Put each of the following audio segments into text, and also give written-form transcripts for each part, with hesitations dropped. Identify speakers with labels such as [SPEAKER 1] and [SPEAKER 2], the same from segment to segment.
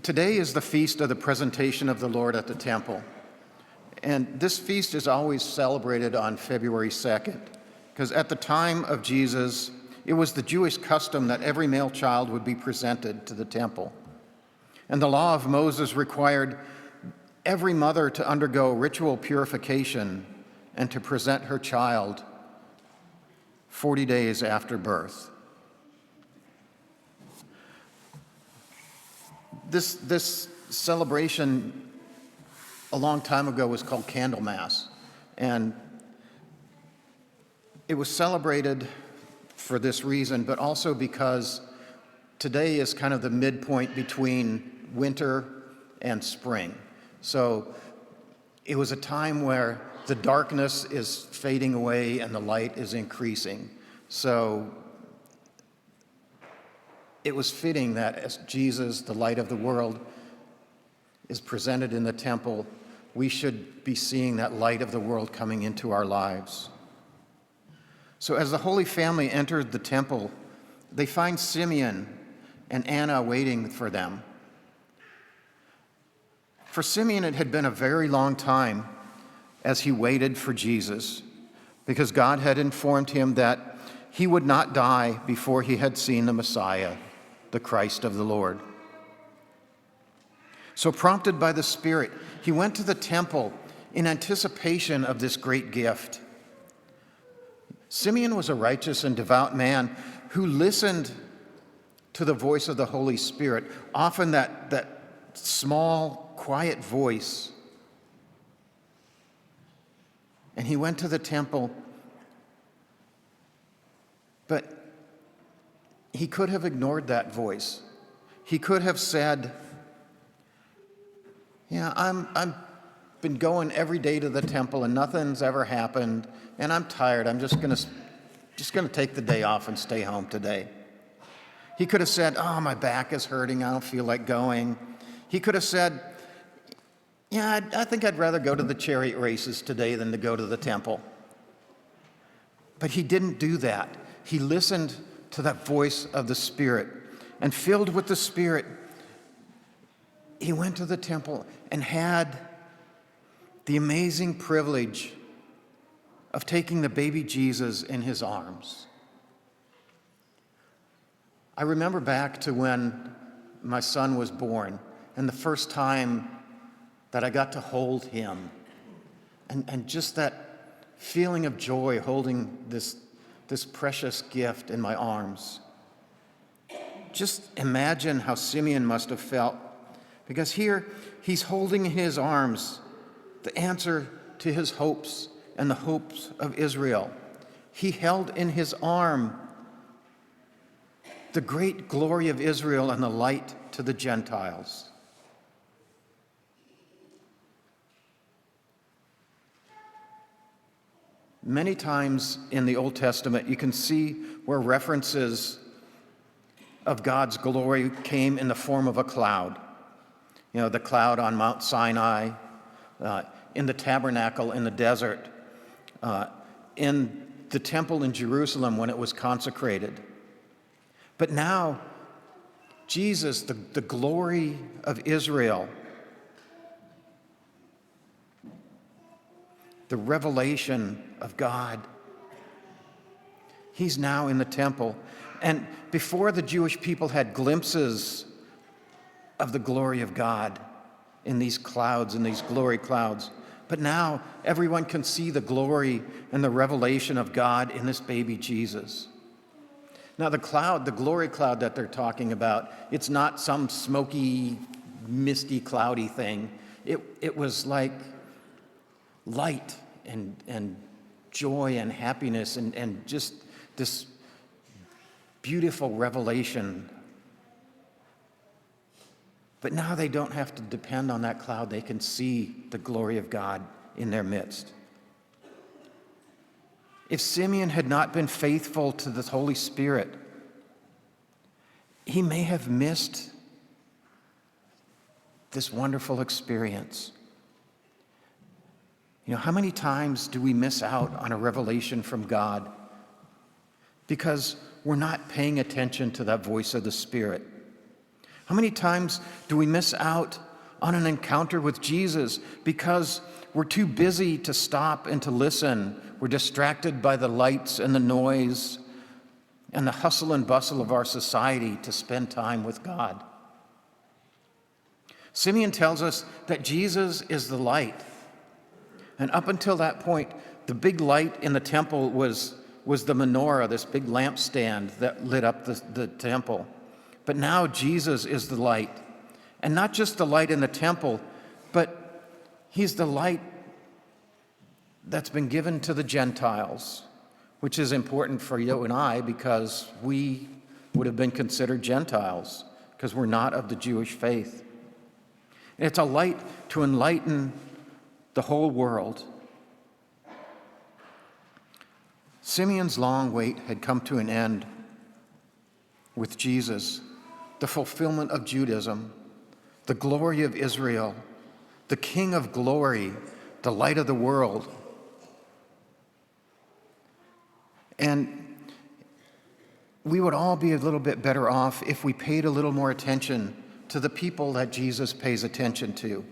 [SPEAKER 1] Today is the feast of the presentation of the Lord at the temple. And this feast is always celebrated on February 2nd, because at the time of Jesus, it was the Jewish custom that every male child would be presented to the temple. And the law of Moses required every mother to undergo ritual purification and to present her child 40 days after birth. This celebration a long time ago was called Candlemas, and it was celebrated for this reason, but also because today is kind of the midpoint between winter and spring. So it was a time where the darkness is fading away and the light is increasing. So it was fitting that as Jesus, the light of the world, is presented in the temple, we should be seeing that light of the world coming into our lives. So as the Holy Family entered the temple, they find Simeon and Anna waiting for them. For Simeon, it had been a very long time as he waited for Jesus, because God had informed him that he would not die before he had seen the Messiah, the Christ of the Lord. So prompted by the Spirit, he went to the temple in anticipation of this great gift. Simeon was a righteous and devout man who listened to the voice of the Holy Spirit, often that small, quiet voice. And he went to the temple, but he could have ignored that voice. He could have said, "Yeah, I've been going every day to the temple and nothing's ever happened, and I'm tired. I'm just gonna take the day off and stay home today." He could have said, "Oh, my back is hurting. I don't feel like going." He could have said, "Yeah, I think I'd rather go to the chariot races today than to go to the temple." But he didn't do that. He listened to that voice of the Spirit, and filled with the Spirit, he went to the temple and had the amazing privilege of taking the baby Jesus in his arms. I remember back to when my son was born, and the first time that I got to hold him, and just that feeling of joy holding this precious gift in my arms. Just imagine how Simeon must have felt, because here he's holding in his arms the answer to his hopes and the hopes of Israel. He held in his arm the great glory of Israel and the light to the Gentiles. Many times in the Old Testament, you can see where references of God's glory came in the form of a cloud. You know, the cloud on Mount Sinai, in the tabernacle in the desert, in the temple in Jerusalem when it was consecrated. But now, Jesus, the glory of Israel, the revelation of God, he's now in the temple. And before, the Jewish people had glimpses of the glory of God in these clouds, in these glory clouds. But now everyone can see the glory and the revelation of God in this baby Jesus. Now the glory cloud that they're talking about, it's not some smoky, misty, cloudy thing. It was like light and joy and happiness and just this beautiful revelation. But now they don't have to depend on that cloud. They can see the glory of God in their midst. If Simeon had not been faithful to the Holy Spirit, he may have missed this wonderful experience. You know, how many times do we miss out on a revelation from God because we're not paying attention to that voice of the Spirit? How many times do we miss out on an encounter with Jesus because we're too busy to stop and to listen? We're distracted by the lights and the noise and the hustle and bustle of our society to spend time with God. Simeon tells us that Jesus is the light. And up until that point, the big light in the temple was the menorah, this big lampstand that lit up the temple. But now Jesus is the light. And not just the light in the temple, but he's the light that's been given to the Gentiles, which is important for you and I because we would have been considered Gentiles because we're not of the Jewish faith. And it's a light to enlighten the whole world. Simeon's long wait had come to an end with Jesus, the fulfillment of Judaism, the glory of Israel, the King of glory, the light of the world. And we would all be a little bit better off if we paid a little more attention to the people that Jesus pays attention to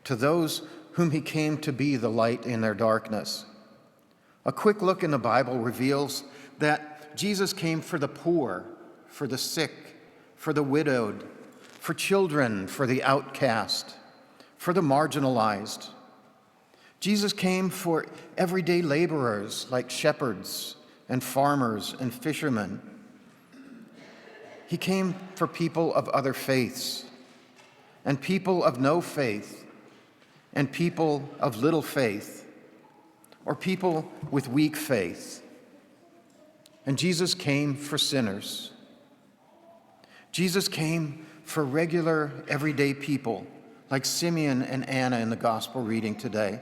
[SPEAKER 1] those whom he came to be the light in their darkness. A quick look in the Bible reveals that Jesus came for the poor, for the sick, for the widowed, for children, for the outcast, for the marginalized. Jesus came for everyday laborers like shepherds and farmers and fishermen. He came for people of other faiths and people of no faith and people of little faith or people with weak faith. And Jesus came for sinners. Jesus came for regular, everyday people like Simeon and Anna in the gospel reading today.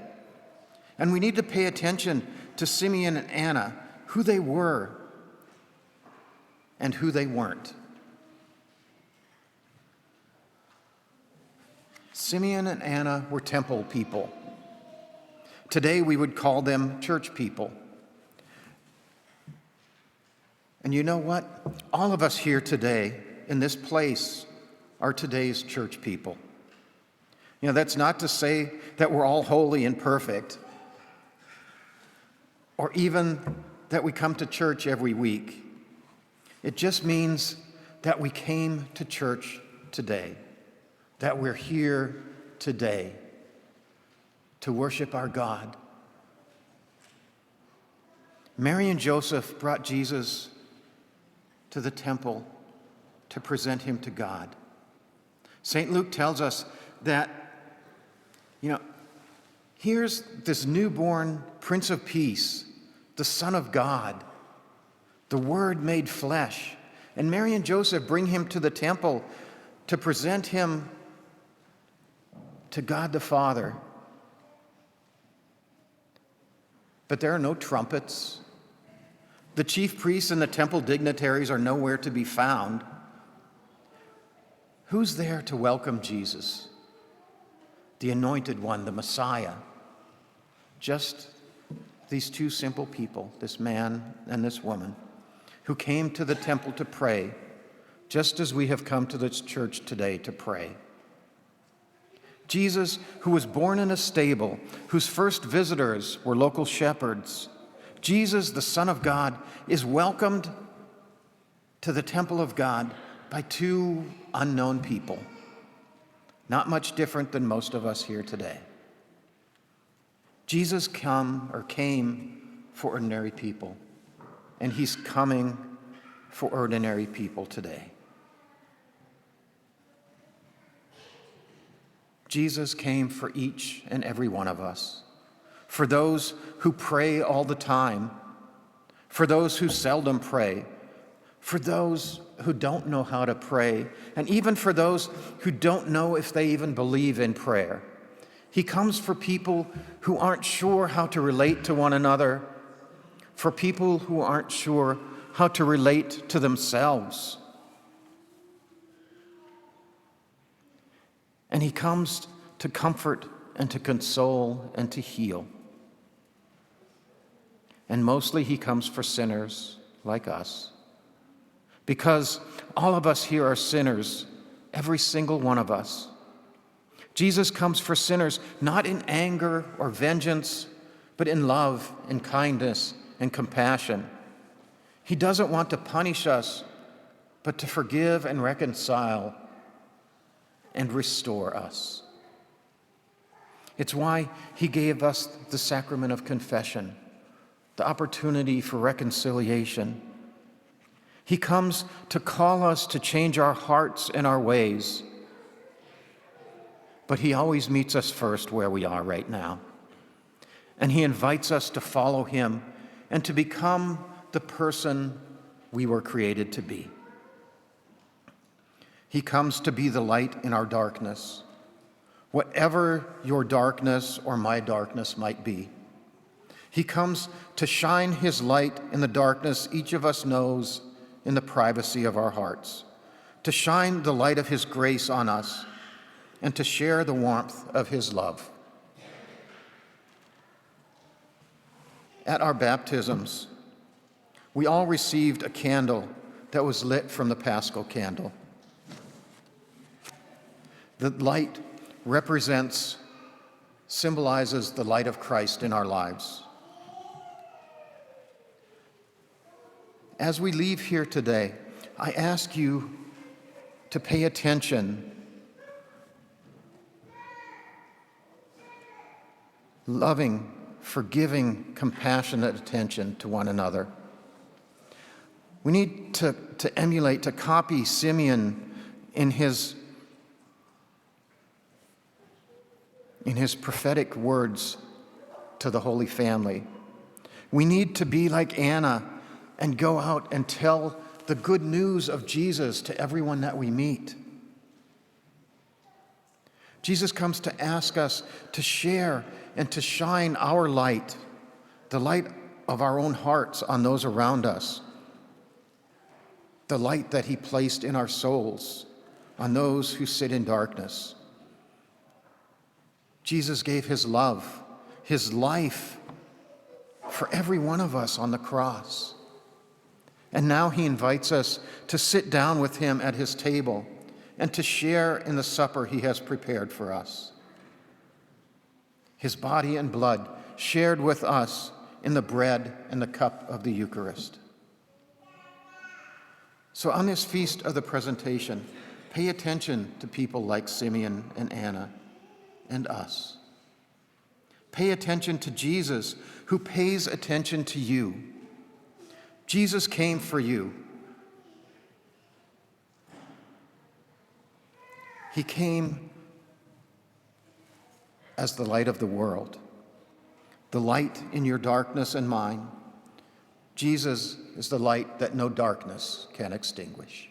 [SPEAKER 1] And we need to pay attention to Simeon and Anna, who they were and who they weren't. Simeon and Anna were temple people. Today we would call them church people. And you know what? All of us here today in this place are today's church people. You know, that's not to say that we're all holy and perfect, or even that we come to church every week. It just means that we came to church today, that we're here today to worship our God. Mary and Joseph brought Jesus to the temple to present him to God. St. Luke tells us that, here's this newborn Prince of Peace, the Son of God, the Word made flesh. And Mary and Joseph bring him to the temple to present him to God the Father. But there are no trumpets. The chief priests and the temple dignitaries are nowhere to be found. Who's there to welcome Jesus, the Anointed One, the Messiah? Just these two simple people, this man and this woman, who came to the temple to pray, just as we have come to this church today to pray. Jesus, who was born in a stable, whose first visitors were local shepherds, Jesus, the Son of God, is welcomed to the temple of God by two unknown people, not much different than most of us here today. Jesus came for ordinary people, and he's coming for ordinary people today. Jesus came for each and every one of us, for those who pray all the time, for those who seldom pray, for those who don't know how to pray, and even for those who don't know if they even believe in prayer. He comes for people who aren't sure how to relate to one another, for people who aren't sure how to relate to themselves. And he comes to comfort and to console and to heal. And mostly he comes for sinners like us, because all of us here are sinners, every single one of us. Jesus comes for sinners not in anger or vengeance, but in love and kindness and compassion. He doesn't want to punish us, but to forgive and reconcile and restore us. It's why he gave us the sacrament of confession, the opportunity for reconciliation. He comes to call us to change our hearts and our ways, but he always meets us first where we are right now. And he invites us to follow him and to become the person we were created to be. He comes to be the light in our darkness, whatever your darkness or my darkness might be. He comes to shine his light in the darkness each of us knows in the privacy of our hearts, to shine the light of his grace on us, and to share the warmth of his love. At our baptisms, we all received a candle that was lit from the Paschal candle. The light symbolizes the light of Christ in our lives. As we leave here today, I ask you to pay attention, loving, forgiving, compassionate attention to one another. We need to emulate, to copy Simeon in his prophetic words to the Holy Family. We need to be like Anna and go out and tell the good news of Jesus to everyone that we meet. Jesus comes to ask us to share and to shine our light, the light of our own hearts on those around us, the light that he placed in our souls on those who sit in darkness. Jesus gave his love, his life for every one of us on the cross. And now he invites us to sit down with him at his table and to share in the supper he has prepared for us. His body and blood shared with us in the bread and the cup of the Eucharist. So on this feast of the presentation, pay attention to people like Simeon and Anna and us. Pay attention to Jesus, who pays attention to you. Jesus came for you. He came as the light of the world, the light in your darkness and mine. Jesus is the light that no darkness can extinguish.